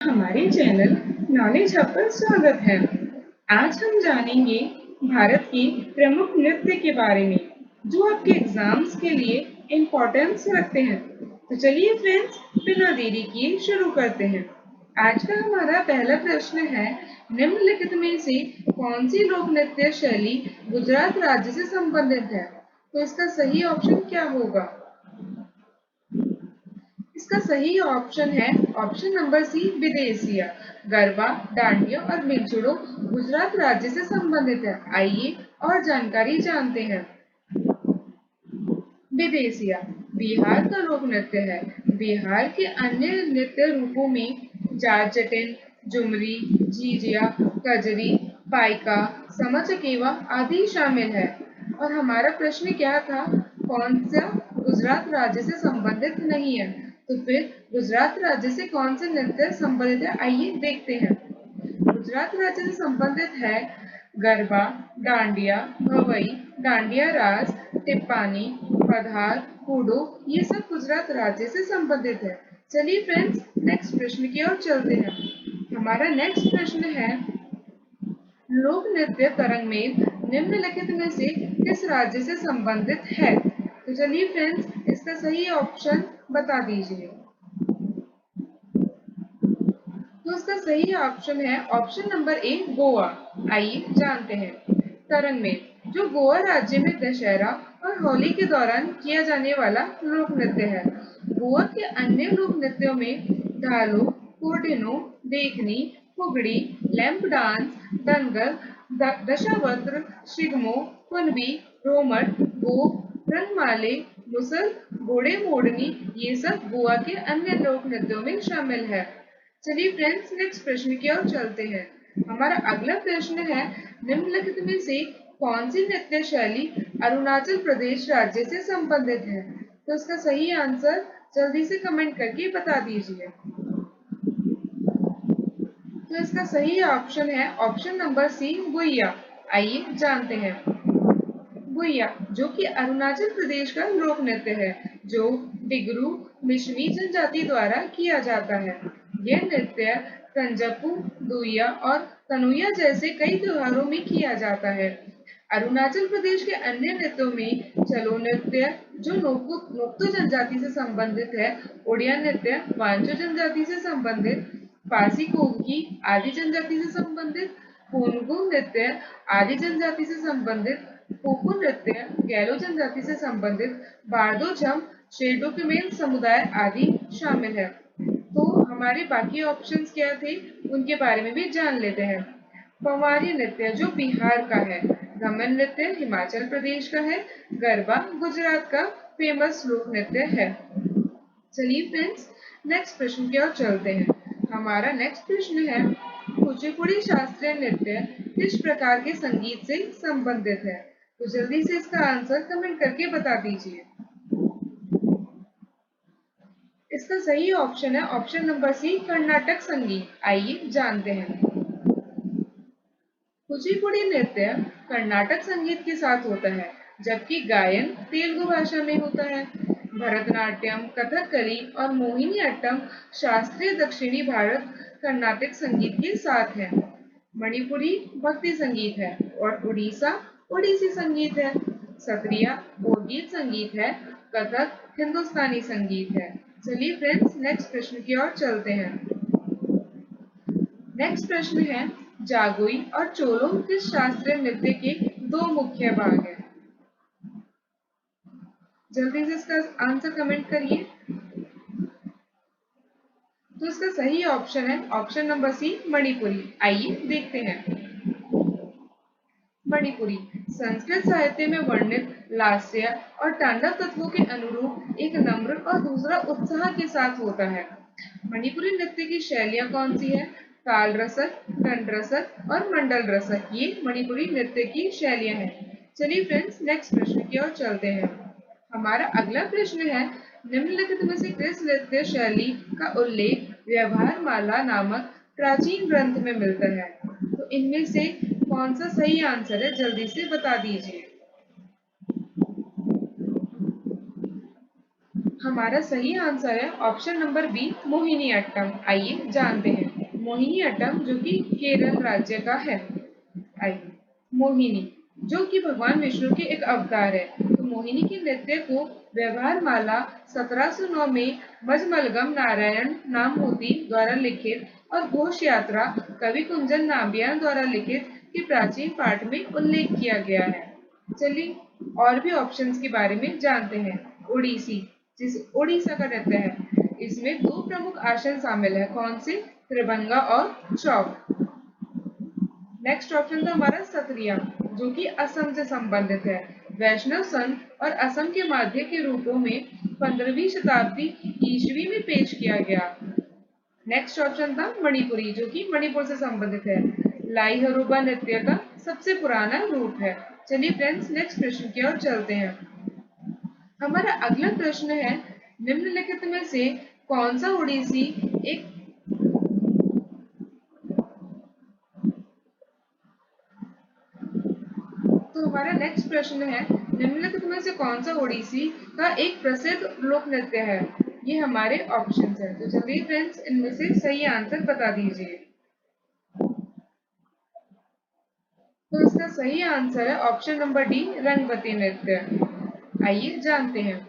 हमारे channel knowledge hub पर स्वागत है। आज हम जानेंगे भारत की प्रमुख नृत्य के बारे में जो आपके एग्जाम्स के लिए इम्पोर्टेंस रखते हैं। तो चलिए फ्रेंड्स, बिना देरी किए शुरू करते हैं। आज का हमारा पहला प्रश्न है, निम्नलिखित में से कौन सी लोक नृत्य शैली गुजरात राज्य से संबंधित है? तो इसका सही ऑप्शन क्या होगा? इसका सही ऑप्शन है ऑप्शन नंबर सी, विदेशिया। गरबा, डांडिया और मिलजुड़ो गुजरात राज्य से संबंधित है। आइए और जानकारी जानते हैं। विदेशिया बिहार का लोक नृत्य है। बिहार के अन्य नृत्य रूपों में जाट जटिन, झुमरी, झिझिया, कजरी, पाइका, समर चकेवा आदि शामिल है। और हमारा प्रश्न क्या था? कौन सा गुजरात राज्य से संबंधित नहीं है? तो फिर गुजरात राज्य से कौन से नृत्य संबंधित है, आइए देखते हैं। गुजरात राज्य से संबंधित है गरबा, डांडिया, भवई, डांडिया रास, टिप्पानी, पधार, कूडो, ये सब गुजरात राज्य से संबंधित है। चलिए फ्रेंड्स, नेक्स्ट प्रश्न की ओर चलते हैं। हमारा नेक्स्ट प्रश्न है, लोक नृत्य तरंगमेल निम्नलिखित में से किस राज्य से संबंधित है? तो चलिए फ्रेंड्स, इसका सही ऑप्शन बता दीजिए। तो इसका सही ऑप्शन है ऑप्शन नंबर ए, गोवा। आइए जानते हैं। तरंगमेल जो गोवा राज्य में दशहरा और होली के दौरान किया जाने वाला लोक नृत्य है। गोवा के अन्य लोक नृत्यों में ढालो, कोडिनो, देखनी, फुगड़ी, लैंप डांस, दंगल, दशावत्र, शिगमो, कुनबी, रोमट, गोप, रंगमाले, मुसल, घोड़े मोड़नी, ये सब गोवा के अन्य लोक नृत्यों में शामिल है। चलिए फ्रेंड्स, नेक्स्ट प्रश्न की ओर चलते हैं। हमारा अगला प्रश्न है, निम्नलिखित में से कौन सी नृत्य शैली अरुणाचल प्रदेश राज्य से संबंधित है? तो इसका सही आंसर जल्दी से कमेंट करके बता दीजिए। तो इसका सही ऑप्शन है ऑप्शन नंबर सी, गुइया। आइए जानते हैं। गुइया जो कि अरुणाचल प्रदेश का लोक नृत्य है, जो डिगरू मिश्मी जनजाति द्वारा किया जाता है। यह नृत्य तंजापू, दुइया और कनुया जैसे कई त्योहारों में किया जाता है। अरुणाचल प्रदेश के अन्य नृत्यों में चलो नृत्य जो नोक्तो जनजाति से संबंधित है, ओडिया नृत्य वांचो जनजाति से संबंधित, पासी कोकी आदि जनजाति से संबंधित, कोनगू नृत्य आदि जनजाति से संबंधित, कोकू नृत्य गैलो जनजाति से संबंधित, बारदो छम शेरडोक्यूमेन समुदाय आदि शामिल है। तो हमारे बाकी ऑप्शंस क्या थे, उनके बारे में भी जान लेते हैं। पंवारी नृत्य जो बिहार का है, घमन नृत्य हिमाचल प्रदेश का है, गरबा गुजरात का फेमस लोक नृत्य है। चलिए फ्रेंड्स, नेक्स्ट प्रश्न की ओर चलते हैं। हमारा नेक्स्ट प्रश्न है, कुचिपुड़ी शास्त्रीय नृत्य किस प्रकार के संगीत से संबंधित है? तो जल्दी से इसका आंसर कमेंट करके बता दीजिए। इसका सही ऑप्शन है ऑप्शन नंबर सी, कर्नाटक संगीत। आइए जानते हैं। कुचिपुड़ी नृत्य कर्नाटक संगीत के साथ होता है, जबकि गायन तेलुगु भाषा में होता है। भरतनाट्यम, कथकली और मोहिनीअट्टम शास्त्रीय दक्षिणी भारत कर्नाटक संगीत के साथ है। मणिपुरी भक्ति संगीत है और उड़ीसा ओडिसी संगीत है। सत्रिया ओडिया संगीत है। कथक हिंदुस्तानी संगीत है। चलिए फ्रेंड्स, नेक्स्ट प्रश्न की ओर चलते हैं। नेक्स्ट प्रश्न है, जागोई और चोलो किस शास्त्रीय नृत्य के दो मुख्य भाग हैं? जल्दी से इसका आंसर कमेंट करिए। तो इसका सही ऑप्शन है ऑप्शन नंबर सी, मणिपुरी। आइए देखते हैं। मणिपुरी संस्कृत साहित्य में वर्णित लास्य और तांडव तत्वों के अनुरूप एक नम्र और दूसरा उत्साह के साथ होता है। मणिपुरी नृत्य की शैलियां कौन सी है? ताल रसक, दंड रसक और मंडल रसक, ये मणिपुरी नृत्य की शैलियां हैं। चलिए फ्रेंड्स, नेक्स्ट प्रश्न की ओर चलते हैं। हमारा अगला प्रश्न है, निम्नलिखित में से किस नृत्य शैली का उल्लेख व्यवहार माला नामक प्राचीन ग्रंथ में मिलता है? तो इनमें से कौन सा सही आंसर है, जल्दी से बता दीजिए। हमारा सही आंसर है ऑप्शन नंबर बी, मोहिनीअट्टम। आइए जानते हैं। मोहिनीअट्टम जो कि केरल राज्य का है। आई मोहिनी जो कि भगवान विष्णु के एक अवतार है। तो मोहिनी के नृत्य को व्यवहार माला 1709 में मजमलगम नारायण नाममूर्ति द्वारा लिखित और घोष यात्रा कवि कुंजन नाबियान द्वारा लिखित के प्राचीन पाठ में उल्लेख किया गया है। चलिए और भी ऑप्शंस के बारे में जानते हैं। ओडिसी जिस उड़ीसा का नृत्य है, इसमें दो प्रमुख आसन शामिल है। कौन से? त्रिभंगा और चौक। नेक्स्ट ऑप्शन था हमारा सत्रिया जो कि असम से संबंधित है। वैष्णव संत और असम के माध्य के रूपों में 15वीं शताब्दी ईस्वी में पेश किया गया। नेक्स्ट ऑप्शन था मणिपुरी जो कि मणिपुर से संबंधित है। लाई हरुबा नृत्य का सबसे पुराना रूप है। चलिए फ्रेंड्स नेक्स्ट प्रश्न की ओर चलते हैं। हमारा अगला प्रश्न है निम्नलिखित में से कौन सा ओडिसी एक तो हमारा नेक्स्ट प्रश्न है निम्नलिखित में से कौन सा ओडिसी का एक प्रसिद्ध लोक नृत्य है। ये हमारे ऑप्शंस हैं। तो चलिए फ्रेंड्स इनमें से सही आंसर बता दीजिए। तो इसका सही आंसर है ऑप्शन नंबर डी रंगवती नृत्य। आइए जानते हैं।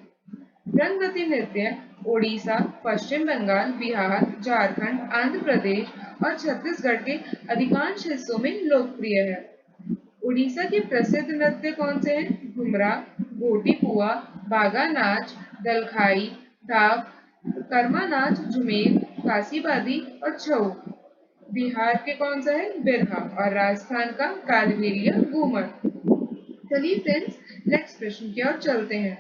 रंगवती नृत्य ओडिशा, पश्चिम बंगाल, बिहार, झारखंड, आंध्र प्रदेश और छत्तीसगढ़ के अधिकांश हिस्सों में लोकप्रिय है। उड़ीसा के प्रसिद्ध नृत्य कौन से हैं? घुमरा, गोटी पुआ, बागा नाच, दलखाई, ढाक, कर्मा नाच, झुमेर, कासीबादी और छऊ। बिहार के कौन सा है? बिरहा और राजस्थान का कालबेलिया घूमर। चलिए फ्रेंड्स नेक्स्ट प्रश्न की ओर चलते हैं।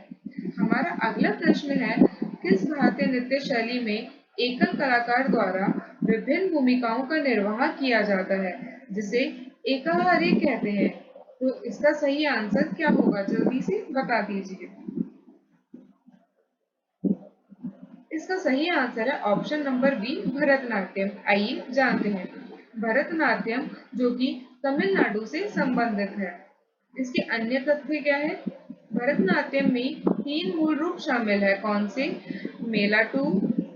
हमारा अगला प्रश्न है किस भारतीय नृत्य शैली में एकल कलाकार द्वारा विभिन्न भूमिकाओं का निर्वाह किया जाता है जिसे एकाहारी कहते हैं। तो इसका सही आंसर क्या होगा जल्दी से बता दीजिए। इसका सही आंसर है ऑप्शन नंबर बी भरतनाट्यम। आइए जानते हैं। भरतनाट्यम जो कि तमिलनाडु से संबंधित है। इसके अन्य तथ्य क्या है? भरतनाट्यम में 3 मूल रूप शामिल है। कौन से? मेलाटू,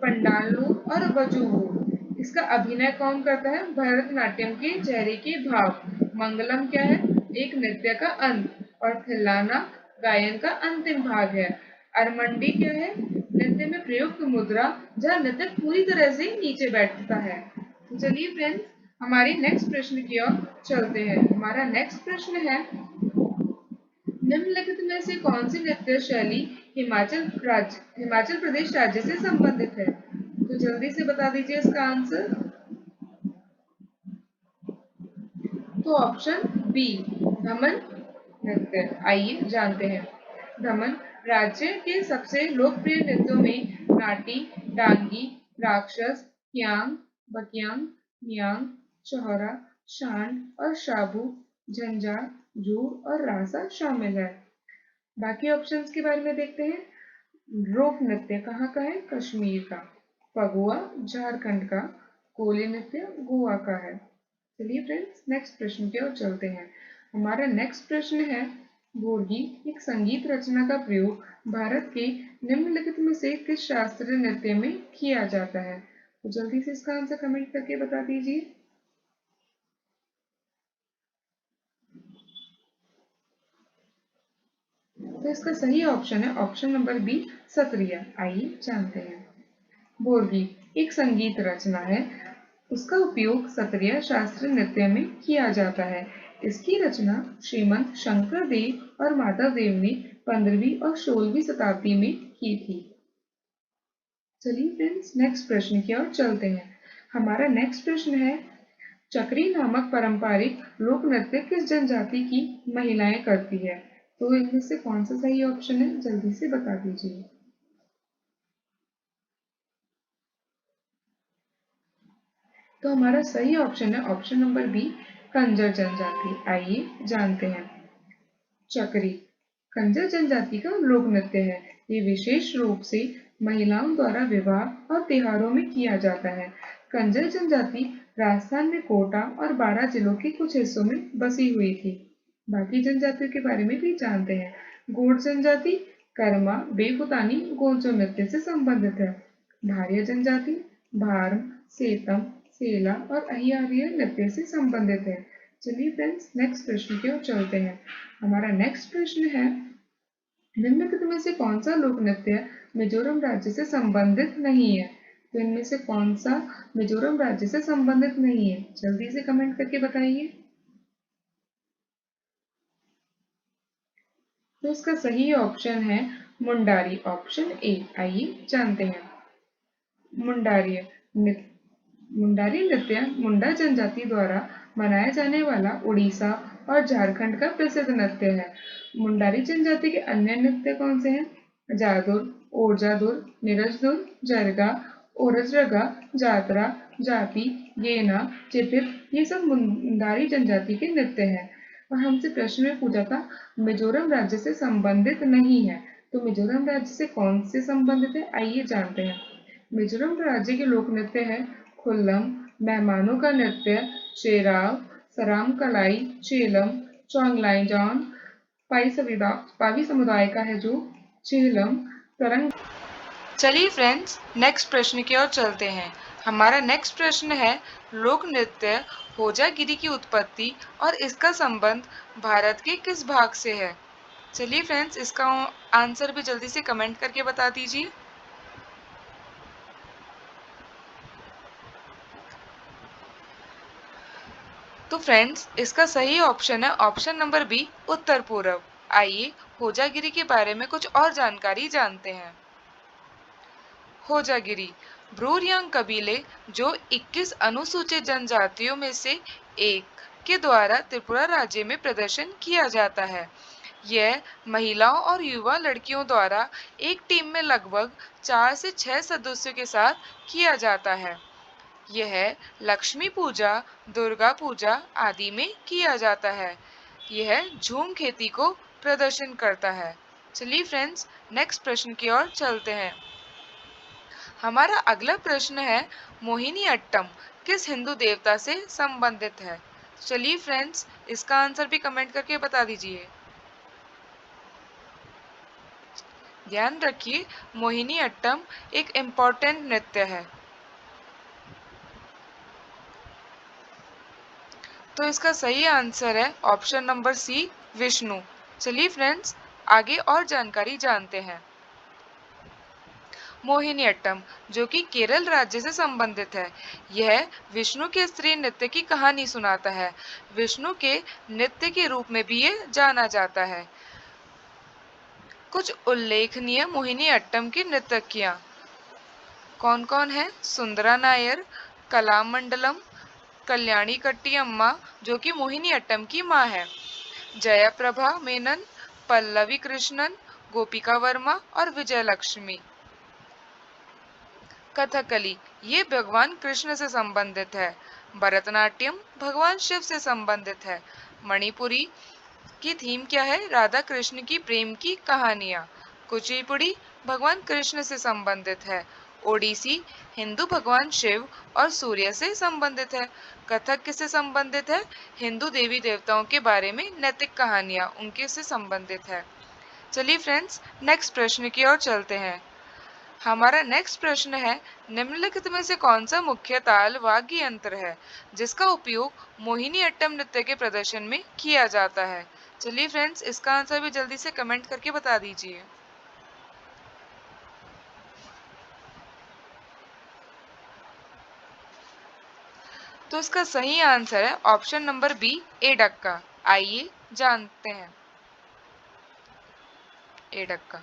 पंडालू और वजूवू। इसका अभिनय कौन करता है? भरतनाट्यम के चेहरे के भाव। मंगलम क्या है? एक नृत्य का अंत और थिल्लाना गायन का अंतिम भाग है। अरमंडी क्या है? नृत्य में प्रयुक्त मुद्रा जहाँ नृत्यक पूरी तरह से नीचे बैठता है। तो चलिए फ्रेंड्स हमारे नेक्स्ट प्रश्न की ओर चलते हैं। हमारा नेक्स्ट प्रश्न है निम्नलिखित में से कौन सी नृत्य शैली हिमाचल प्रदेश राज्य से संबंधित है। तो जल्दी से बता दीजिए इसका आंसर। तो ऑप्शन बी दमन नृत्य। आइए जानते हैं। दमन राज्य के सबसे लोकप्रिय नृत्यों में नाटी, डांगी, राक्षस, कियांग, बकियांग, नियांग, चौहरा, शांड और शाबू, झंझा, जूर और रासा शामिल है। बाकी ऑप्शंस के बारे में देखते हैं। ड्रोप नृत्य कहाँ का है? कश्मीर का। फगुआ झारखंड का। कोली नृत्य गोवा का है। चलिए फ्रेंड्स नेक्स्ट प्रश्न की ओर चलते हैं। हमारा नेक्स्ट प्रश्न है भोरगी एक संगीत रचना का प्रयोग भारत के निम्नलिखित में से किस शास्त्रीय नृत्य में किया जाता है। तो जल्दी से इसका आंसर कमेंट करके बता दीजिए। तो इसका सही ऑप्शन है ऑप्शन नंबर बी सत्रिया। आइए जानते हैं। भोरगी एक संगीत रचना है। उसका उपयोग सत्रिया शास्त्रीय नृत्य में किया जाता है। इसकी रचना श्रीमंत शंकर देव और माधव देव ने 15वीं और 16वीं शताब्दी में की थी। चलिए फ्रेंड्स नेक्स्ट प्रश्न की ओर चलते हैं। हमारा नेक्स्ट प्रश्न है चक्री नामक पारंपरिक लोक नृत्य किस जनजाति की महिलाएं करती है। तो इनमें से कौन सा सही ऑप्शन है जल्दी से बता दीजिए। तो हमारा सही ऑप्शन है ऑप्शन नंबर बी कंजर जनजाति। आइए जानते हैं। चक्री कंजर जनजाति का लोक नृत्य है। ये विशेष रूप से महिलाओं द्वारा विवाह और त्योहारों में किया जाता है। कंजर जनजाति राजस्थान में कोटा और 12 जिलों के कुछ हिस्सों में बसी हुई थी। बाकी जनजातियों के बारे में भी जानते हैं। गोंड जनजाति कर्मा बेकुतानी गोंचो नृत्य से संबंधित है। भारिया जनजाति भारम, सेतम, सेला और अहियारिया नृत्य से संबंधित है। चलिए फ्रेंड्स नेक्स्ट प्रश्न की ओर चलते हैं। हमारा नेक्स्ट प्रश्न है, निम्नलिखित में से कौन सा लोक नृत्य मिजोरम राज्य से संबंधित नहीं है? तो इनमें से कौन सा मिजोरम राज्य से संबंधित नहीं है? जल्दी से कमेंट करके बताइए। तो इसका सही ऑप्शन है मुंडारी, ऑप्शन ए। आइए जानते हैं। मुंडारी नृत्य मुंडारी नृत्य मुंडा जनजाति द्वारा मनाया जाने वाला उड़ीसा और झारखंड का प्रसिद्ध नृत्य है। मुंडारी जनजाति के अन्य नृत्य कौन से हैं? जादुर, ओरजादुर, निरजदुर, जरगा, ओरजरगा, जातरा, जाति, गेना, चितित, ये सब मुंडारी जनजाति के नृत्य हैं। और हमसे प्रश्न में पूछा था मिजोरम राज्य से संबंधित नहीं है, तो मिजोरम राज्य से कौन से संबंधित है? आइए जानते हैं। मिजोरम राज्य के लोक नृत्य है खुल्लम, मेहमानों का नृत्य, शेराव, सराम कलाई, चेलम, चोंगलाइजॉन, पावी समुदाय का है जो चेलम, तरंग। चलिए फ्रेंड्स नेक्स्ट प्रश्न की ओर चलते हैं। हमारा नेक्स्ट प्रश्न है, लोक नृत्य होजागिरी की उत्पत्ति और इसका संबंध भारत के किस भाग से है? चलिए फ्रेंड्स इसका आंसर भी जल्दी से कमेंट करके बता दीजिए। तो फ्रेंड्स इसका सही ऑप्शन है ऑप्शन नंबर बी, उत्तर पूर्व। आइए होजागिरी के बारे में कुछ और जानकारी जानते हैं। होजागिरी ब्रूरियांग कबीले जो 21 अनुसूचित जनजातियों में से एक के द्वारा त्रिपुरा राज्य में प्रदर्शन किया जाता है। यह महिलाओं और युवा लड़कियों द्वारा एक टीम में लगभग 4 से 6 सदस्यों के साथ किया जाता है। यह लक्ष्मी पूजा, दुर्गा पूजा आदि में किया जाता है। यह झूम खेती को प्रदर्शन करता है। चलिए फ्रेंड्स नेक्स्ट प्रश्न की ओर चलते हैं। हमारा अगला प्रश्न है, मोहिनी अट्टम किस हिंदू देवता से संबंधित है? चलिए फ्रेंड्स इसका आंसर भी कमेंट करके बता दीजिए। ध्यान रखिए मोहिनी अट्टम एक इम्पॉर्टेंट नृत्य है। तो इसका सही आंसर है ऑप्शन नंबर सी, विष्णु। चलिए फ्रेंड्स आगे और जानकारी जानते हैं। मोहिनी अट्टम जो कि केरल राज्य से संबंधित है। यह विष्णु के स्त्री नृत्य की कहानी सुनाता है। विष्णु के नृत्य के रूप में भी ये जाना जाता है। कुछ उल्लेखनीय मोहिनी अट्टम की नर्तकियां कौन कौन है? सुंदरा नायर, कलामंडलम, कल्याणी कट्टी अम्मा जो कि मोहिनी अट्टम की माँ है, जयप्रभा मेनन, पल्लवी कृष्णन, गोपिका वर्मा और विजयलक्ष्मी। कथकली ये भगवान कृष्ण से संबंधित है। भरतनाट्यम भगवान शिव से संबंधित है। मणिपुरी की थीम क्या है? राधा कृष्ण की प्रेम की कहानियां। कुचिपुड़ी भगवान कृष्ण से संबंधित है। ओडिसी हिंदू भगवान शिव और सूर्य से संबंधित है। कथक किससे संबंधित है? हिंदू देवी देवताओं के बारे में नैतिक कहानियां उनके से संबंधित है। चलिए फ्रेंड्स नेक्स्ट प्रश्न की ओर चलते हैं। हमारा नेक्स्ट प्रश्न है, निम्नलिखित में से कौन सा मुख्य ताल वाद्य यंत्र है जिसका उपयोग मोहिनी अट्टम नृत्य के प्रदर्शन में किया जाता है? चलिए फ्रेंड्स इसका आंसर भी जल्दी से कमेंट करके बता दीजिए। तो इसका सही आंसर है ऑप्शन नंबर बी, ए डक्का। आइए जानते हैं। ए डक्का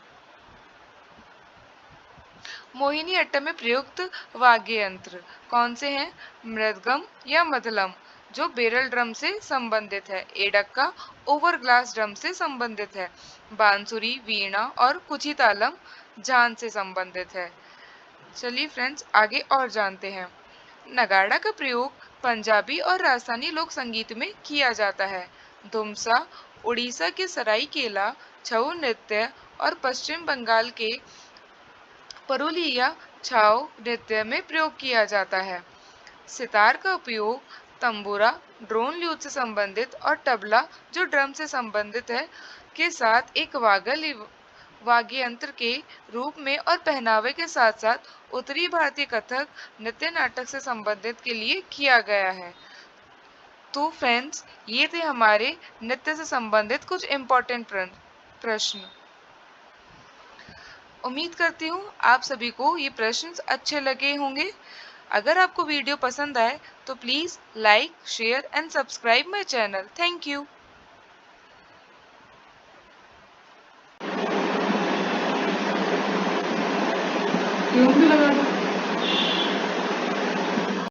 मोहिनी अट्टम में प्रयुक्त वाद्य यंत्र कौन से हैं? मृदगम या मधलम जो बेरल ड्रम से संबंधित है। एडक्का ओवर ग्लास ड्रम से संबंधित है। बांसुरी, वीणा और कुचितालम झान से संबंधित है। चलिए फ्रेंड्स आगे और जानते हैं। नगाड़ा का प्रयोग पंजाबी और राजस्थानी लोक संगीत में किया जाता है। धुमसा उड़ीसा के सरायकेला छऊ नृत्य और पश्चिम बंगाल के पुरुलिया छाऊ नृत्य में प्रयोग किया जाता है। सितार का उपयोग तंबूरा ड्रोन ल्यूट से संबंधित और तबला जो ड्रम से संबंधित है के साथ एक वाद्य यंत्र के रूप में और पहनावे के साथ साथ उत्तरी भारतीय कथक नृत्य नाटक से संबंधित के लिए किया गया है। तो फ्रेंड्स, ये थे हमारे नृत्य से संबंधित कुछ इम्पोर्टेंट प्रश्न। उम्मीद करती हूँ आप सभी को ये प्रश्न अच्छे लगे होंगे। अगर आपको वीडियो पसंद आए तो please like, share and subscribe my channel. Thank you. क्यों भी लगा